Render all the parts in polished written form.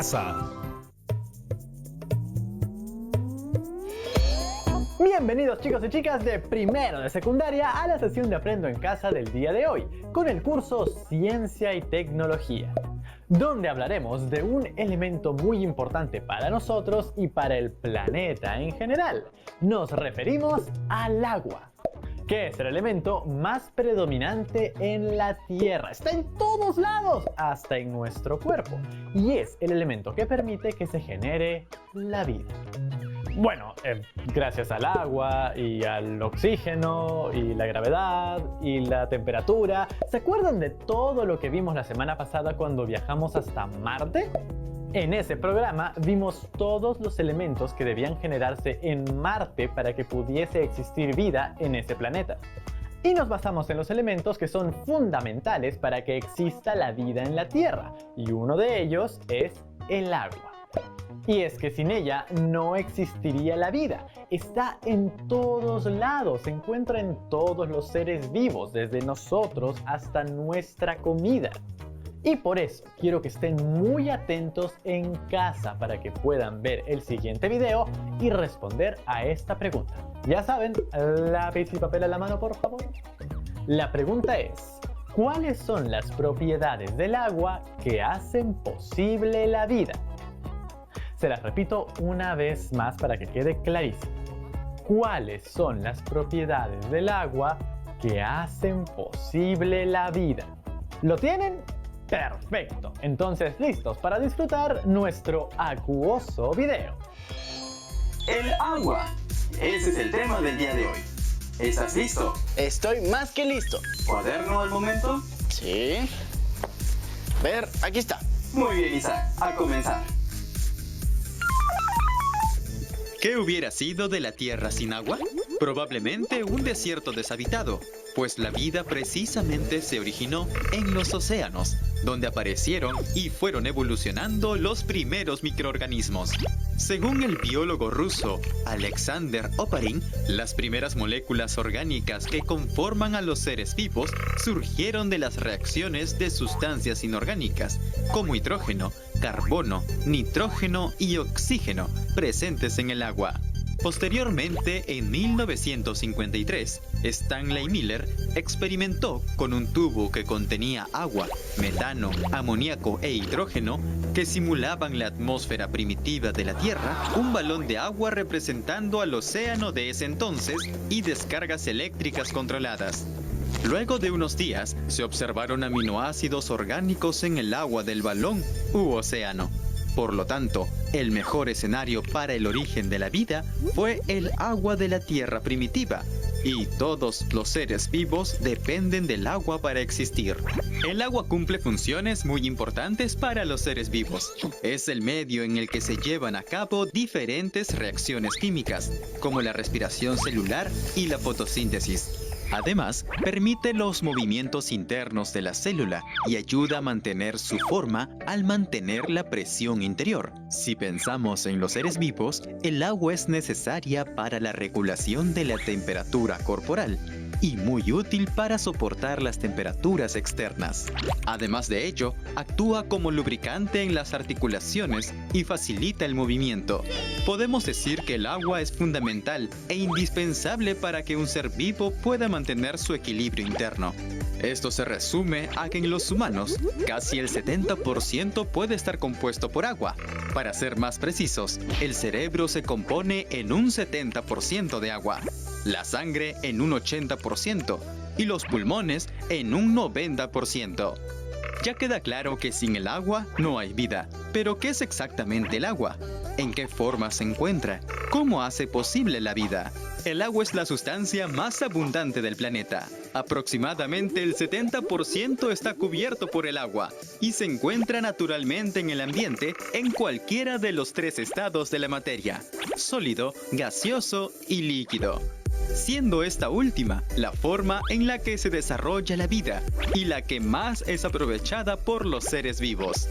casa. Bienvenidos chicos y chicas de primero de secundaria a la sesión de Aprendo en Casa del día de hoy, con el curso Ciencia y Tecnología, donde hablaremos de un elemento muy importante para nosotros y para el planeta en general. Nos referimos al agua, que es el elemento más predominante en la Tierra. Está en todos lados, hasta en nuestro cuerpo, y es el elemento que permite que se genere la vida. Bueno, gracias al agua y al oxígeno y la gravedad y la temperatura. ¿Se acuerdan de todo lo que vimos la semana pasada cuando viajamos hasta Marte? En ese programa vimos todos los elementos que debían generarse en Marte para que pudiese existir vida en ese planeta. Y nos basamos en los elementos que son fundamentales para que exista la vida en la Tierra. Y uno de ellos es el agua. Y es que sin ella no existiría la vida. Está en todos lados, se encuentra en todos los seres vivos, desde nosotros hasta nuestra comida. Y por eso quiero que estén muy atentos en casa para que puedan ver el siguiente video y responder a esta pregunta. Ya saben, lápiz y papel a la mano, por favor. La pregunta es: ¿cuáles son las propiedades del agua que hacen posible la vida? Se las repito una vez más para que quede clarísimo. ¿Cuáles son las propiedades del agua que hacen posible la vida? ¿Lo tienen? ¡Perfecto! Entonces, listos para disfrutar nuestro acuoso video. El agua. Ese es el tema del día de hoy. ¿Estás listo? Estoy más que listo. ¿Cuaderno al momento? Sí. A ver, aquí está. Muy bien, Isaac. A comenzar. ¿Qué hubiera sido de la Tierra sin agua? Probablemente un desierto deshabitado, pues la vida precisamente se originó en los océanos, donde aparecieron y fueron evolucionando los primeros microorganismos. Según el biólogo ruso Alexander Oparin, las primeras moléculas orgánicas que conforman a los seres vivos surgieron de las reacciones de sustancias inorgánicas, como hidrógeno, carbono, nitrógeno y oxígeno, presentes en el agua. Posteriormente, en 1953, Stanley Miller experimentó con un tubo que contenía agua, metano, amoníaco e hidrógeno que simulaban la atmósfera primitiva de la Tierra, un balón de agua representando al océano de ese entonces y descargas eléctricas controladas. Luego de unos días, se observaron aminoácidos orgánicos en el agua del balón u océano. Por lo tanto, el mejor escenario para el origen de la vida fue el agua de la Tierra primitiva, y todos los seres vivos dependen del agua para existir. El agua cumple funciones muy importantes para los seres vivos. Es el medio en el que se llevan a cabo diferentes reacciones químicas, como la respiración celular y la fotosíntesis. Además, permite los movimientos internos de la célula y ayuda a mantener su forma al mantener la presión interior. Si pensamos en los seres vivos, el agua es necesaria para la regulación de la temperatura corporal y muy útil para soportar las temperaturas externas. Además de ello, actúa como lubricante en las articulaciones y facilita el movimiento. Podemos decir que el agua es fundamental e indispensable para que un ser vivo pueda mantener su equilibrio interno. Esto se resume a que en los humanos, casi el 70% puede estar compuesto por agua. Para ser más precisos, el cerebro se compone en un 70% de agua, la sangre en un 80% y los pulmones en un 90%. Ya queda claro que sin el agua no hay vida. Pero ¿qué es exactamente el agua? ¿En qué forma se encuentra? ¿Cómo hace posible la vida? El agua es la sustancia más abundante del planeta. Aproximadamente el 70% está cubierto por el agua y se encuentra naturalmente en el ambiente en cualquiera de los tres estados de la materia: sólido, gaseoso y líquido. Siendo esta última la forma en la que se desarrolla la vida y la que más es aprovechada por los seres vivos.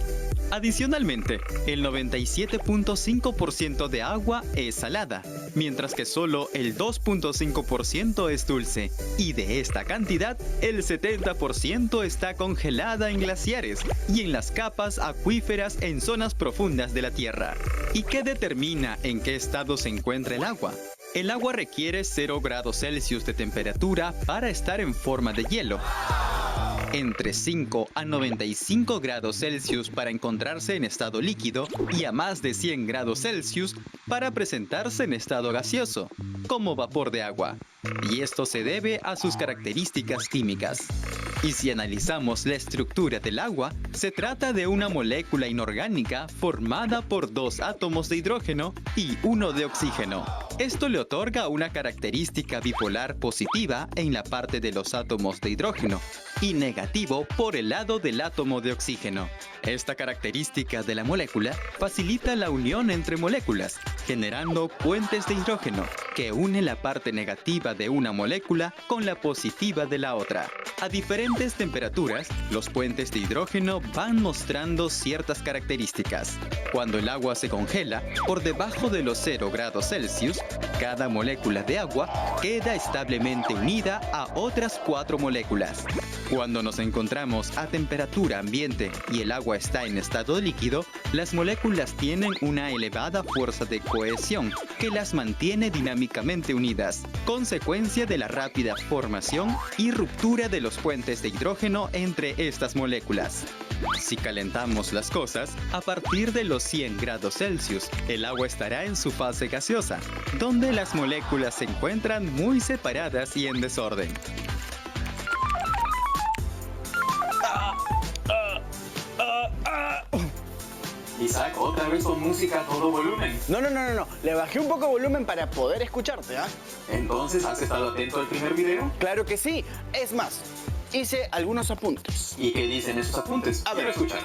Adicionalmente, el 97.5% de agua es salada mientras que solo el 2.5% es dulce, y de esta cantidad, el 70% está congelada en glaciares y en las capas acuíferas en zonas profundas de la Tierra. ¿Y qué determina en qué estado se encuentra el agua? El agua requiere 0 grados Celsius de temperatura para estar en forma de hielo, entre 5 a 95 grados Celsius para encontrarse en estado líquido y a más de 100 grados Celsius para presentarse en estado gaseoso, como vapor de agua. Y esto se debe a sus características químicas. Y si analizamos la estructura del agua, se trata de una molécula inorgánica formada por 2 átomos de hidrógeno y 1 de oxígeno. Esto le otorga una característica bipolar positiva en la parte de los átomos de hidrógeno y negativo por el lado del átomo de oxígeno. Esta característica de la molécula facilita la unión entre moléculas, generando puentes de hidrógeno que unen la parte negativa de una molécula con la positiva de la otra. A diferentes temperaturas, los puentes de hidrógeno van mostrando ciertas características. Cuando el agua se congela por debajo de los 0 grados Celsius, cada molécula de agua queda establemente unida a otras 4 moléculas. Cuando nos encontramos a temperatura ambiente y el agua está en estado líquido, las moléculas tienen una elevada fuerza de cohesión que las mantiene dinámicamente unidas, consecuencia de la rápida formación y ruptura de los puentes de hidrógeno entre estas moléculas. Si calentamos las cosas, a partir de los 100 grados Celsius, el agua estará en su fase gaseosa, donde las moléculas se encuentran muy separadas y en desorden. Isaac, otra vez con música a todo volumen. No. Le bajé un poco de volumen para poder escucharte, ¿ah? Entonces, ¿has estado atento al primer video? Claro que sí. Es más, hice algunos apuntes. ¿Y qué dicen esos apuntes? A ver. Quiero escuchar.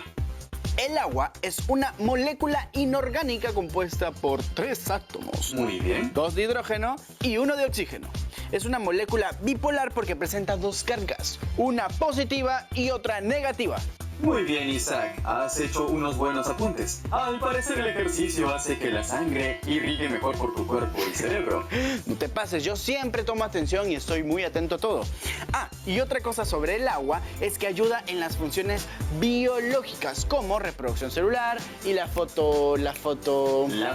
El agua es una molécula inorgánica compuesta por 3 átomos. Muy bien. 2 de hidrógeno y 1 de oxígeno. Es una molécula bipolar porque presenta 2 cargas, una positiva y otra negativa. Muy bien, Isaac. Has hecho unos buenos apuntes. Al parecer el ejercicio hace que la sangre irrigue mejor por tu cuerpo y cerebro. No te pases, yo siempre tomo atención y estoy muy atento a todo. Y otra cosa sobre el agua es que ayuda en las funciones biológicas como reproducción celular y la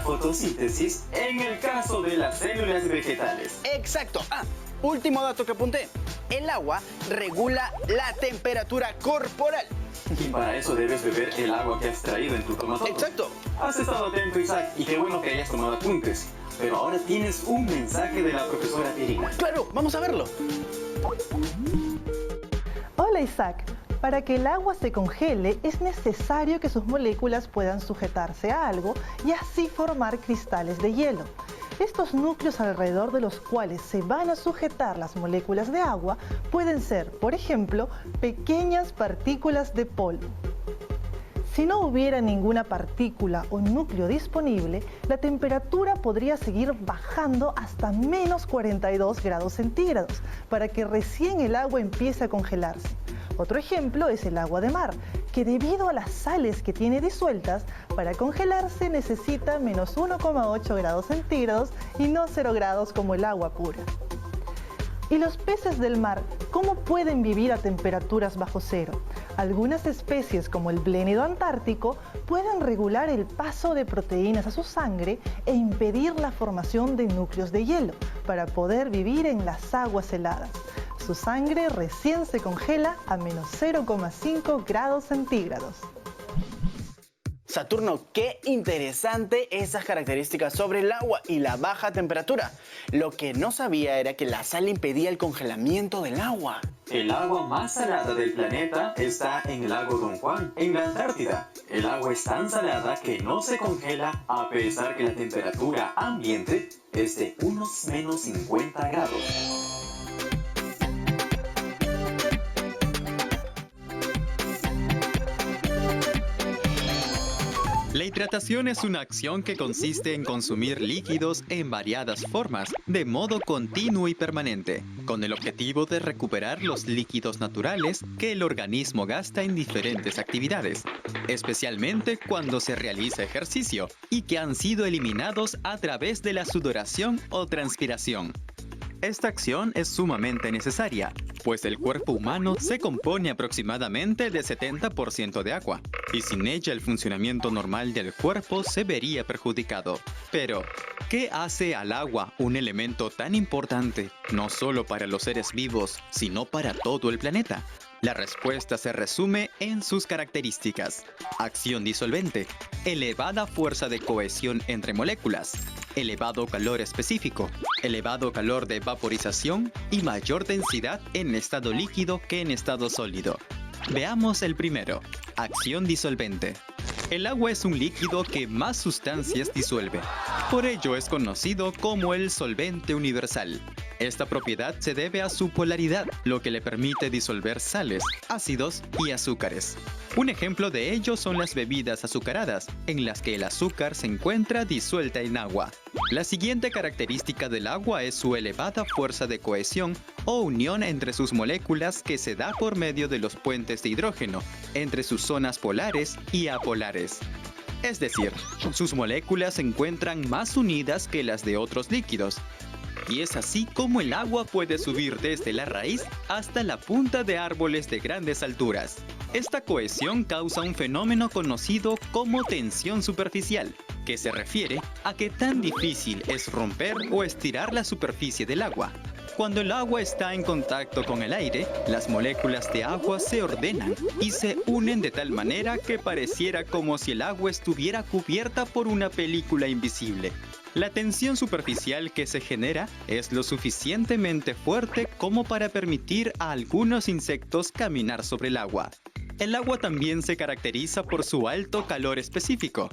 fotosíntesis en el caso de las células vegetales. Exacto. Último dato que apunté. El agua regula la temperatura corporal. Y para eso debes beber el agua que has traído en tu tomatodo. Exacto. Has estado atento, Isaac, y qué bueno que hayas tomado apuntes. Pero ahora tienes un mensaje de la profesora Irina. Claro, vamos a verlo. Hola Isaac, para que el agua se congele es necesario que sus moléculas puedan sujetarse a algo y así formar cristales de hielo. Estos núcleos alrededor de los cuales se van a sujetar las moléculas de agua pueden ser, por ejemplo, pequeñas partículas de polvo. Si no hubiera ninguna partícula o núcleo disponible, la temperatura podría seguir bajando hasta menos 42 grados centígrados para que recién el agua empiece a congelarse. Otro ejemplo es el agua de mar, que debido a las sales que tiene disueltas, para congelarse necesita menos 1,8 grados centígrados y no 0 grados como el agua pura. ¿Y los peces del mar cómo pueden vivir a temperaturas bajo cero? Algunas especies como el blénido antártico pueden regular el paso de proteínas a su sangre e impedir la formación de núcleos de hielo para poder vivir en las aguas heladas. Su sangre recién se congela a menos 0,5 grados centígrados. Saturno, qué interesante esas características sobre el agua y la baja temperatura. Lo que no sabía era que la sal impedía el congelamiento del agua. El agua más salada del planeta está en el lago Don Juan, en la Antártida. El agua es tan salada que no se congela a pesar que la temperatura ambiente es de unos menos 50 grados. La La hidratación es una acción que consiste en consumir líquidos en variadas formas, de modo continuo y permanente, con el objetivo de recuperar los líquidos naturales que el organismo gasta en diferentes actividades, especialmente cuando se realiza ejercicio y que han sido eliminados a través de la sudoración o transpiración. Esta acción es sumamente necesaria, pues el cuerpo humano se compone aproximadamente de 70% de agua, y sin ella el funcionamiento normal del cuerpo se vería perjudicado. Pero, ¿qué hace al agua un elemento tan importante, no solo para los seres vivos, sino para todo el planeta? La respuesta se resume en sus características: acción disolvente, elevada fuerza de cohesión entre moléculas, elevado calor específico, elevado calor de vaporización y mayor densidad en estado líquido que en estado sólido. Veamos el primero: acción disolvente. El agua es un líquido que más sustancias disuelve. Por ello es conocido como el solvente universal. Esta propiedad se debe a su polaridad, lo que le permite disolver sales, ácidos y azúcares. Un ejemplo de ello son las bebidas azucaradas, en las que el azúcar se encuentra disuelta en agua. La siguiente característica del agua es su elevada fuerza de cohesión o unión entre sus moléculas, que se da por medio de los puentes de hidrógeno entre sus zonas polares y apolares. Es decir, sus moléculas se encuentran más unidas que las de otros líquidos. Y es así como el agua puede subir desde la raíz hasta la punta de árboles de grandes alturas. Esta cohesión causa un fenómeno conocido como tensión superficial, que se refiere a qué tan difícil es romper o estirar la superficie del agua. Cuando el agua está en contacto con el aire, las moléculas de agua se ordenan y se unen de tal manera que pareciera como si el agua estuviera cubierta por una película invisible. La tensión superficial que se genera es lo suficientemente fuerte como para permitir a algunos insectos caminar sobre el agua. El agua también se caracteriza por su alto calor específico.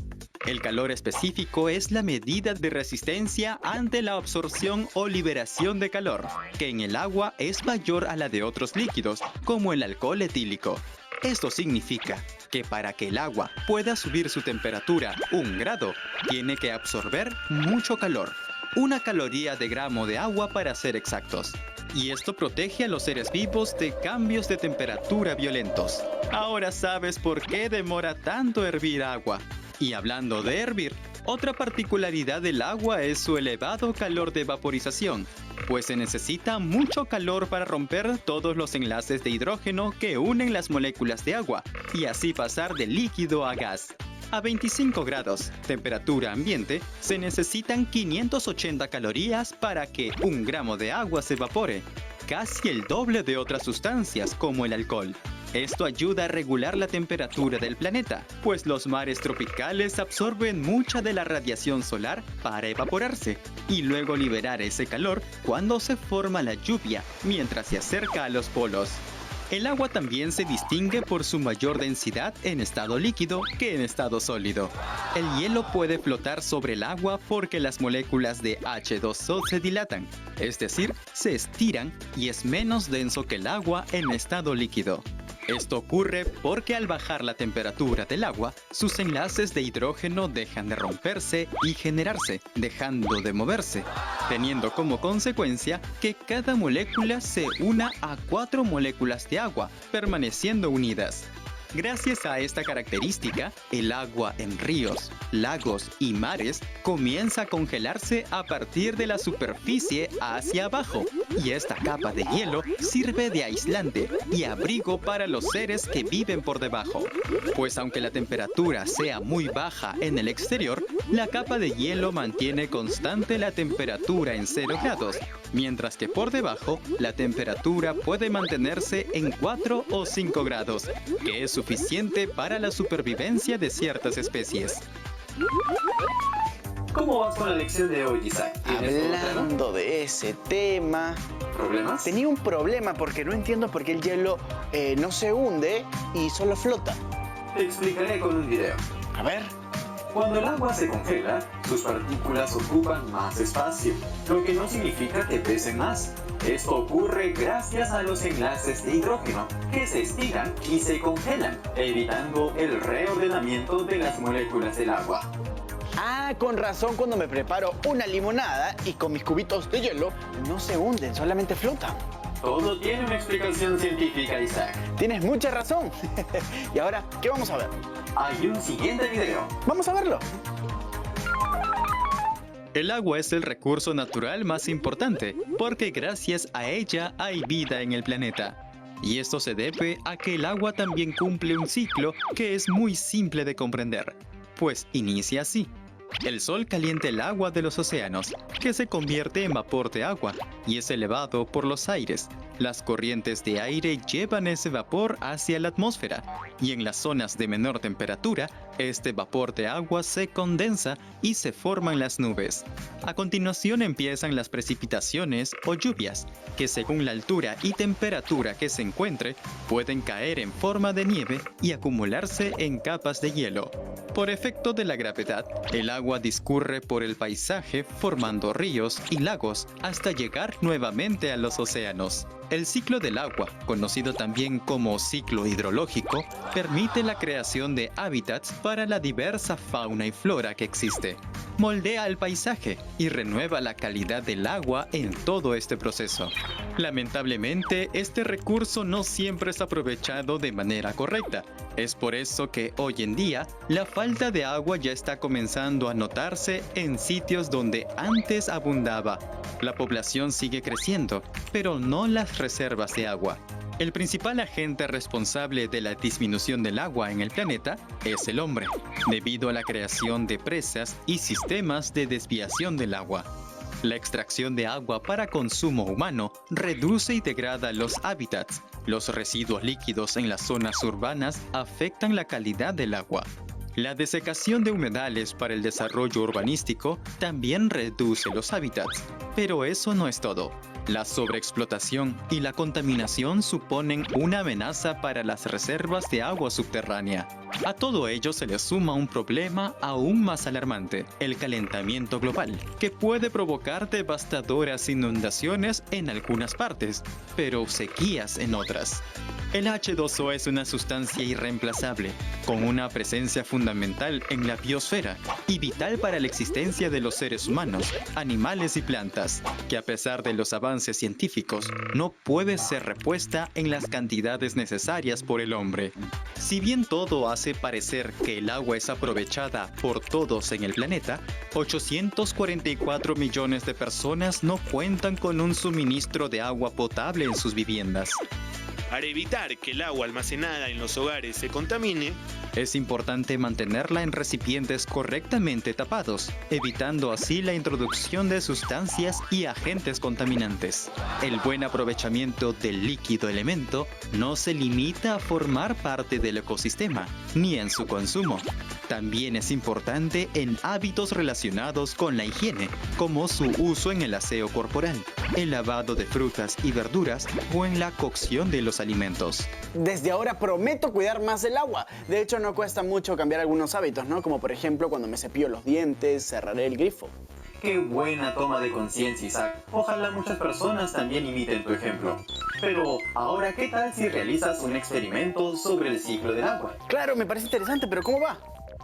El calor específico es la medida de resistencia ante la absorción o liberación de calor, que en el agua es mayor a la de otros líquidos, como el alcohol etílico. Esto significa que para que el agua pueda subir su temperatura 1 grado, tiene que absorber mucho calor, 1 caloría de gramo de agua para ser exactos. Y esto protege a los seres vivos de cambios de temperatura violentos. Ahora sabes por qué demora tanto hervir agua. Y hablando de hervir, otra particularidad del agua es su elevado calor de vaporización, pues se necesita mucho calor para romper todos los enlaces de hidrógeno que unen las moléculas de agua y así pasar de líquido a gas. A 25 grados, temperatura ambiente, se necesitan 580 calorías para que 1 gramo de agua se evapore, casi el doble de otras sustancias como el alcohol. Esto ayuda a regular la temperatura del planeta, pues los mares tropicales absorben mucha de la radiación solar para evaporarse y luego liberar ese calor cuando se forma la lluvia mientras se acerca a los polos. El agua también se distingue por su mayor densidad en estado líquido que en estado sólido. El hielo puede flotar sobre el agua porque las moléculas de H2O se dilatan, es decir, se estiran y es menos denso que el agua en estado líquido. Esto ocurre porque al bajar la temperatura del agua, sus enlaces de hidrógeno dejan de romperse y generarse, dejando de moverse, teniendo como consecuencia que cada molécula se una a 4 moléculas de agua, permaneciendo unidas. Gracias a esta característica, el agua en ríos, lagos y mares comienza a congelarse a partir de la superficie hacia abajo, y esta capa de hielo sirve de aislante y abrigo para los seres que viven por debajo. Pues aunque la temperatura sea muy baja en el exterior, la capa de hielo mantiene constante la temperatura en 0 grados, mientras que por debajo la temperatura puede mantenerse en 4 o 5 grados, que es suficiente para la supervivencia de ciertas especies. ¿Cómo vas con la lección de hoy, Isaac? Hablando de ese tema, ¿Problemas? tenía un problema porque no entiendo por qué el hielo no se hunde y solo flota. Te explicaré con un video. A ver. Cuando el agua se congela, sus partículas ocupan más espacio, lo que no significa que pesen más. Esto ocurre gracias a los enlaces de hidrógeno que se estiran y se congelan, evitando el reordenamiento de las moléculas del agua. Ah, con razón cuando me preparo una limonada y con mis cubitos de hielo no se hunden, solamente flotan. Todo tiene una explicación científica, Isaac. Tienes mucha razón. Y ahora, ¿qué vamos a ver? Hay un siguiente video. Vamos a verlo. El agua es el recurso natural más importante, porque gracias a ella hay vida en el planeta. Y esto se debe a que el agua también cumple un ciclo que es muy simple de comprender, pues inicia así. El sol calienta el agua de los océanos, que se convierte en vapor de agua y es elevado por los aires. Las corrientes de aire llevan ese vapor hacia la atmósfera y en las zonas de menor temperatura, este vapor de agua se condensa y se forman las nubes. A continuación empiezan las precipitaciones o lluvias, que según la altura y temperatura que se encuentre, pueden caer en forma de nieve y acumularse en capas de hielo. Por efecto de la gravedad, el agua discurre por el paisaje formando ríos y lagos hasta llegar nuevamente a los océanos. El ciclo del agua, conocido también como ciclo hidrológico, permite la creación de hábitats para la diversa fauna y flora que existe. Moldea el paisaje y renueva la calidad del agua en todo este proceso. Lamentablemente, este recurso no siempre es aprovechado de manera correcta. Es por eso que hoy en día, la falta de agua ya está comenzando a notarse en sitios donde antes abundaba. La población sigue creciendo, pero no las reservas de agua. El principal agente responsable de la disminución del agua en el planeta es el hombre, debido a la creación de presas y sistemas de desviación del agua. La extracción de agua para consumo humano reduce y degrada los hábitats. Los residuos líquidos en las zonas urbanas afectan la calidad del agua. La desecación de humedales para el desarrollo urbanístico también reduce los hábitats, pero eso no es todo. La sobreexplotación y la contaminación suponen una amenaza para las reservas de agua subterránea. A todo ello se le suma un problema aún más alarmante, el calentamiento global, que puede provocar devastadoras inundaciones en algunas partes, pero sequías en otras. El H2O es una sustancia irreemplazable, con una presencia fundamental en la biosfera y vital para la existencia de los seres humanos, animales y plantas, que a pesar de los avances científicos, no puede ser repuesta en las cantidades necesarias por el hombre. Si bien todo hace parecer que el agua es aprovechada por todos en el planeta, 844 millones de personas no cuentan con un suministro de agua potable en sus viviendas. Para evitar que el agua almacenada en los hogares se contamine, es importante mantenerla en recipientes correctamente tapados, evitando así la introducción de sustancias y agentes contaminantes. El buen aprovechamiento del líquido elemento no se limita a formar parte del ecosistema, ni en su consumo. También es importante en hábitos relacionados con la higiene, como su uso en el aseo corporal, el lavado de frutas y verduras o en la cocción de los alimentos. Desde ahora prometo cuidar más el agua. De hecho, no cuesta mucho cambiar algunos hábitos, ¿no? Como por ejemplo, cuando me cepillo los dientes, cerraré el grifo. Qué buena toma de conciencia, Isaac. Ojalá muchas personas también imiten tu ejemplo. Pero ahora, ¿qué tal si realizas un experimento sobre el ciclo del agua? Claro, me parece interesante, pero ¿cómo va?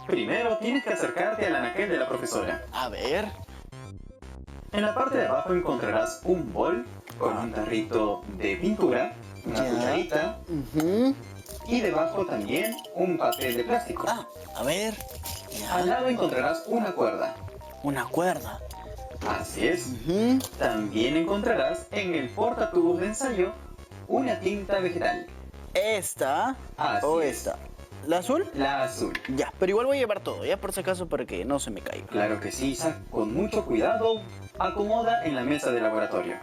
Primero tienes que acercarte al anaquel de la profesora. A ver. En la parte de abajo encontrarás un bol con un tarrito de pintura, una cucharita y debajo también un papel de plástico. Ah, a ver. Ya. Al lado encontrarás una cuerda. Una cuerda. Así es. También encontrarás en el portatubos de ensayo una tinta vegetal. ¿Esta o esta? ¿La azul? La azul. Ya, pero igual voy a llevar todo, ya por si acaso para que no se me caiga. Claro que sí, Isaac. Con mucho cuidado, acomoda en la mesa de laboratorio.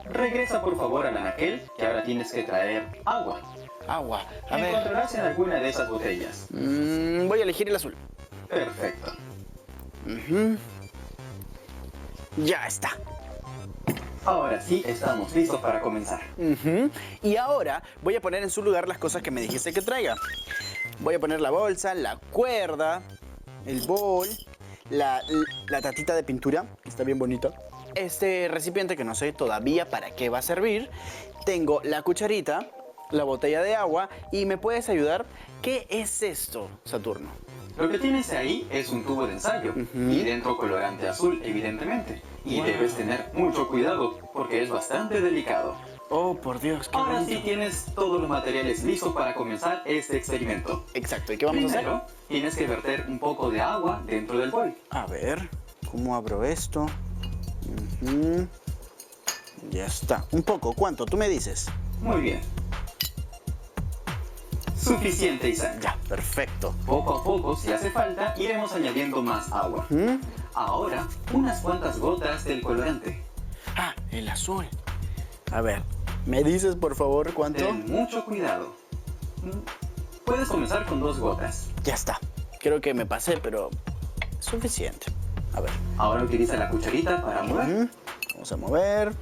Regresa por favor al anaquel, que ahora tienes que traer agua. Agua. A ver. Encontrarás en alguna de esas botellas. Voy a elegir el azul. Perfecto. Ya está. Ahora sí, estamos listos para comenzar. Y ahora voy a poner en su lugar las cosas que me dijiste que traiga. Voy a poner la bolsa, la cuerda, el bol, la tatita de pintura, que está bien bonita. este recipiente que no sé todavía para qué va a servir. Tengo la cucharita, la botella de agua y ¿me puedes ayudar? ¿Qué es esto, Saturno? Lo que tienes ahí es un tubo de ensayo y dentro colorante azul, evidentemente. Y debes tener mucho cuidado porque es bastante delicado. Oh, por Dios, qué Ahora bonito. sí tienes todos los materiales listos para comenzar este experimento. Exacto, ¿y qué vamos a hacer? Primero, tienes que verter un poco de agua dentro del bol. A ver, ¿cómo abro esto? Ujú. Ya está. Un poco, ¿cuánto? Tú me dices. Muy bien. Suficiente, Isaac. Ya, perfecto. Poco a poco, si hace falta, iremos añadiendo más agua. ¿Mm? Ahora, unas cuantas gotas del colorante. Ah, el azul. A ver, ¿me dices por favor cuánto? Ten mucho cuidado. Puedes comenzar con 2 gotas. Ya está. Creo que me pasé, pero es suficiente. A ver. Ahora utiliza la cucharita para mover Ujú. Vamos a mover.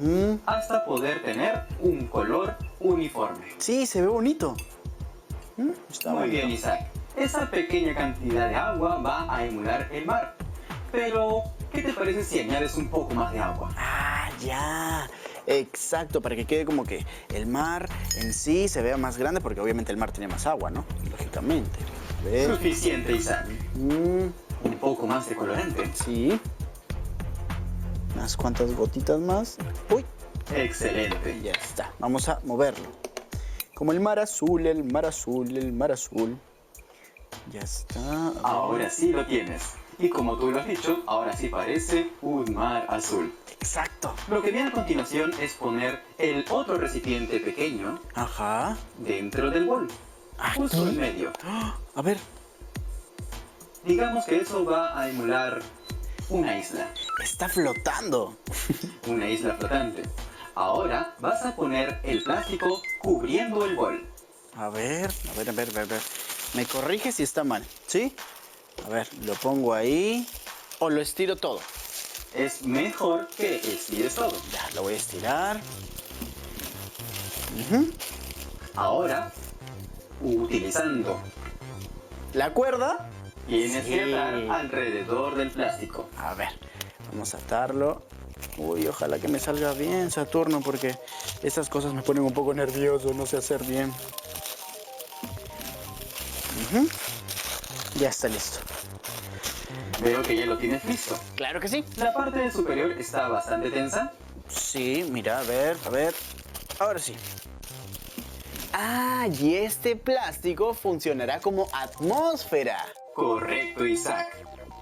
Ujú. hasta poder tener un color uniforme. Sí, se ve bonito. Está Muy bonito. bien, Isaac. Esa pequeña cantidad de agua va a emular el mar. Pero, ¿qué te parece si añades un poco más de agua? Ah, ya. Exacto, para que quede como que el mar en sí se vea más grande, porque obviamente el mar tiene más agua, ¿no? Lógicamente. A ver. Suficiente, Isaac. Mm, Un poco más de colorante. sí. Unas cuantas gotitas más. Uy, Excelente. ya está. Vamos a moverlo. Como el mar azul, el mar azul, el mar azul. Ya está. Ahora sí lo tienes. Y como tú lo has dicho, ahora sí parece un mar azul. Exacto. Lo que viene a continuación es poner el otro recipiente pequeño Ajá. dentro del bol. Justo en medio. ¡Ah! A ver, Digamos que eso va a emular una isla. está flotando. Una isla flotante. Ahora vas a poner el plástico cubriendo el bol. A ver. Me corrige si está mal, ¿sí? A ver, lo pongo ahí. O lo estiro todo. Es mejor que estires todo. Ya, lo voy a estirar. Ujú. Ahora, utilizando, La cuerda. tienes Sí. que atar alrededor del plástico. A ver, vamos a atarlo. Uy, ojalá que me salga bien, Saturno, porque estas cosas me ponen un poco nervioso, no sé hacer bien. Ujú. Ya está listo. Veo que ya lo tienes listo. Claro que sí. La parte superior está bastante tensa. Sí, mira, a ver. Ahora sí. Ah, y este plástico funcionará como atmósfera. Correcto, Isaac.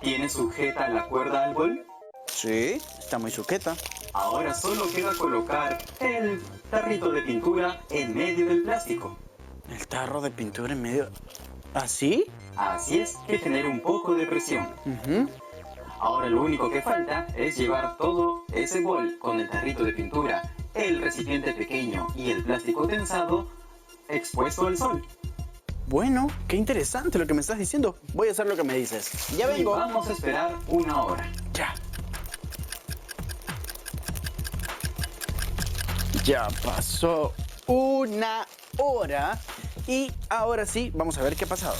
¿Tienes sujeta la cuerda al bol? Sí, está muy sujeta. Ahora solo queda colocar el tarrito de pintura en medio del plástico. El tarro de pintura en medio. ¿Así? Así es, que tener un poco de presión. Ujú. Ahora lo único que falta es llevar todo ese bol con el tarrito de pintura, el recipiente pequeño y el plástico tensado expuesto al sol. Bueno, qué interesante lo que me estás diciendo. Voy a hacer lo que me dices. Ya Y vengo. vamos a esperar 1 hora. Ya. Ya pasó 1 hora. Y ahora sí, vamos a ver qué ha pasado.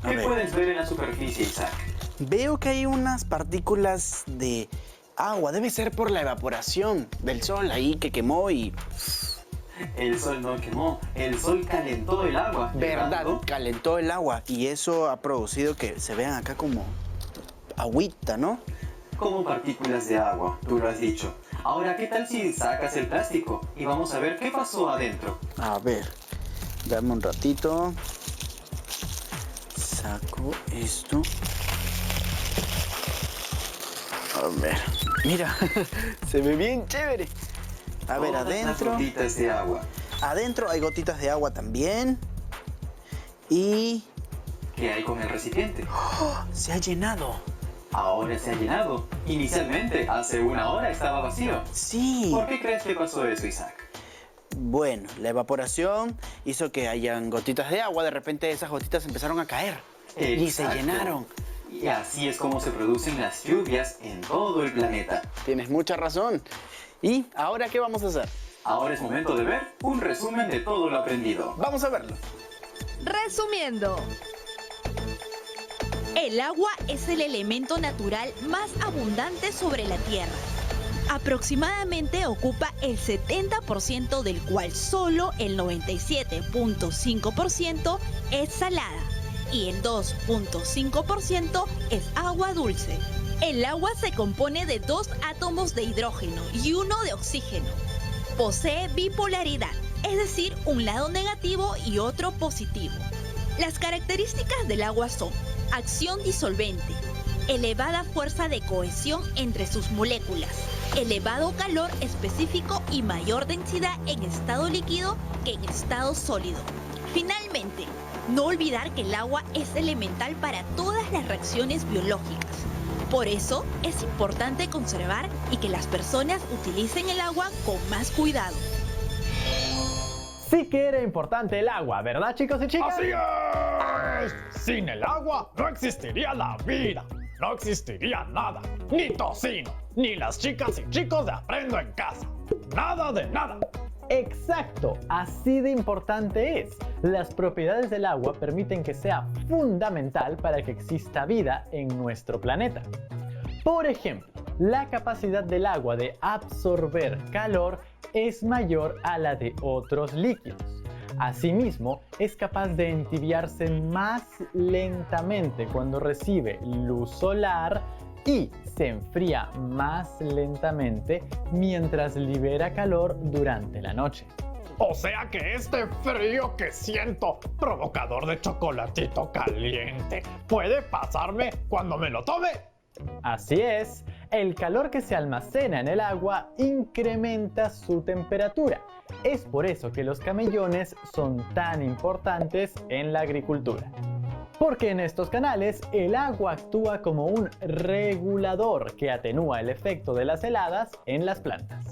A ¿Qué ver. puedes ver en la superficie, Isaac? Veo que hay unas partículas de agua. Debe ser por la evaporación del sol ahí que quemó y... El sol no quemó, el sol calentó el agua. ¿Verdad? llevando Calentó el agua y eso ha producido que se vean acá como agüita, ¿no? Como partículas de agua, tú lo has dicho. Ahora, ¿qué tal si sacas el plástico? Y vamos a ver qué pasó adentro. A ver, dame un ratito. Saco esto. A ver, mira, se ve bien chévere. A ver, Todas las adentro. gotitas de agua. Adentro hay gotitas de agua también. Y ¿Qué hay con el recipiente? se ha llenado. Ahora se ha llenado. Inicialmente, hace 1 hora estaba vacío. Sí. ¿Por qué crees que pasó eso, Isaac? Bueno, la evaporación hizo que hayan gotitas de agua. De repente esas gotitas empezaron a caer. Y se Exacto. llenaron. Y así es como se producen las lluvias en todo el planeta. Tienes mucha razón. ¿Y ahora qué vamos a hacer? Ahora es momento de ver un resumen de todo lo aprendido. Vamos a verlo. Resumiendo, El agua es el elemento natural más abundante sobre la Tierra. Aproximadamente ocupa el 70%, del cual solo el 97.5% es salada y el 2.5% es agua dulce. El agua se compone de 2 átomos de hidrógeno y 1 de oxígeno. Posee bipolaridad, es decir, un lado negativo y otro positivo. Las características del agua son acción disolvente, elevada fuerza de cohesión entre sus moléculas, elevado calor específico y mayor densidad en estado líquido que en estado sólido. Finalmente, no olvidar que el agua es elemental para todas las reacciones biológicas. Por eso, es importante conservar y que las personas utilicen el agua con más cuidado. Sí que era importante el agua, ¿verdad, chicos y chicas? ¡Así es! Sin el agua no existiría la vida, no existiría nada, ni tocino, ni las chicas y chicos de Aprendo en Casa. Nada de nada. Exacto, así de importante es. Las propiedades del agua permiten que sea fundamental para que exista vida en nuestro planeta. Por ejemplo, la capacidad del agua de absorber calor es mayor a la de otros líquidos. Asimismo, es capaz de entibiarse más lentamente cuando recibe luz solar y se enfría más lentamente mientras libera calor durante la noche. O sea que este frío que siento, provocador de chocolatito caliente, puede pasarme cuando me lo tome. Así es, el calor que se almacena en el agua incrementa su temperatura. Es por eso que los camellones son tan importantes en la agricultura. Porque en estos canales el agua actúa como un regulador que atenúa el efecto de las heladas en las plantas.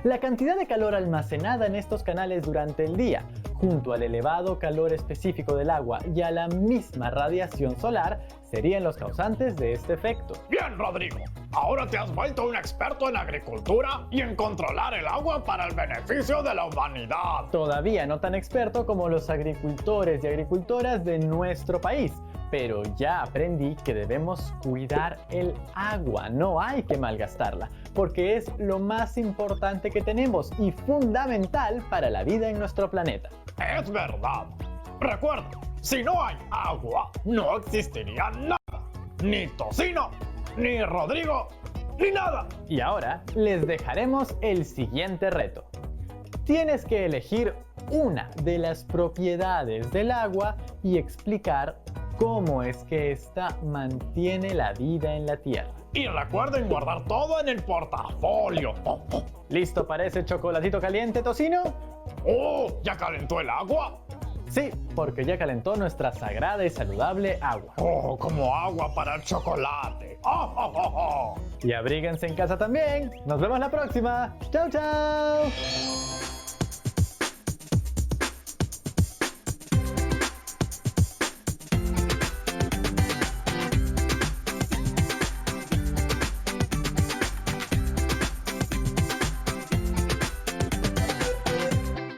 La cantidad de calor almacenada en estos canales durante el día, junto al elevado calor específico del agua y a la misma radiación solar, serían los causantes de este efecto. Bien, Rodrigo. Ahora te has vuelto un experto en agricultura y en controlar el agua para el beneficio de la humanidad. Todavía no tan experto como los agricultores y agricultoras de nuestro país, pero ya aprendí que debemos cuidar el agua, no hay que malgastarla, porque es lo más importante que tenemos y fundamental para la vida en nuestro planeta. Es verdad. Recuerda, si no hay agua, no existiría nada. Ni tocino, ni Rodrigo, ni nada. Y ahora les dejaremos el siguiente reto. Tienes que elegir una de las propiedades del agua y explicar cómo es que ésta mantiene la vida en la Tierra. Y recuerden guardar todo en el portafolio. ¿Listo para ese chocolatito caliente, tocino? ¡Oh! ¿Ya calentó el agua? Sí, porque ya calentó nuestra sagrada y saludable agua. ¡Oh! Como agua para el chocolate. ¡Oh, oh, oh, oh! Y abríguense en casa también. Nos vemos la próxima. ¡Chao, chao!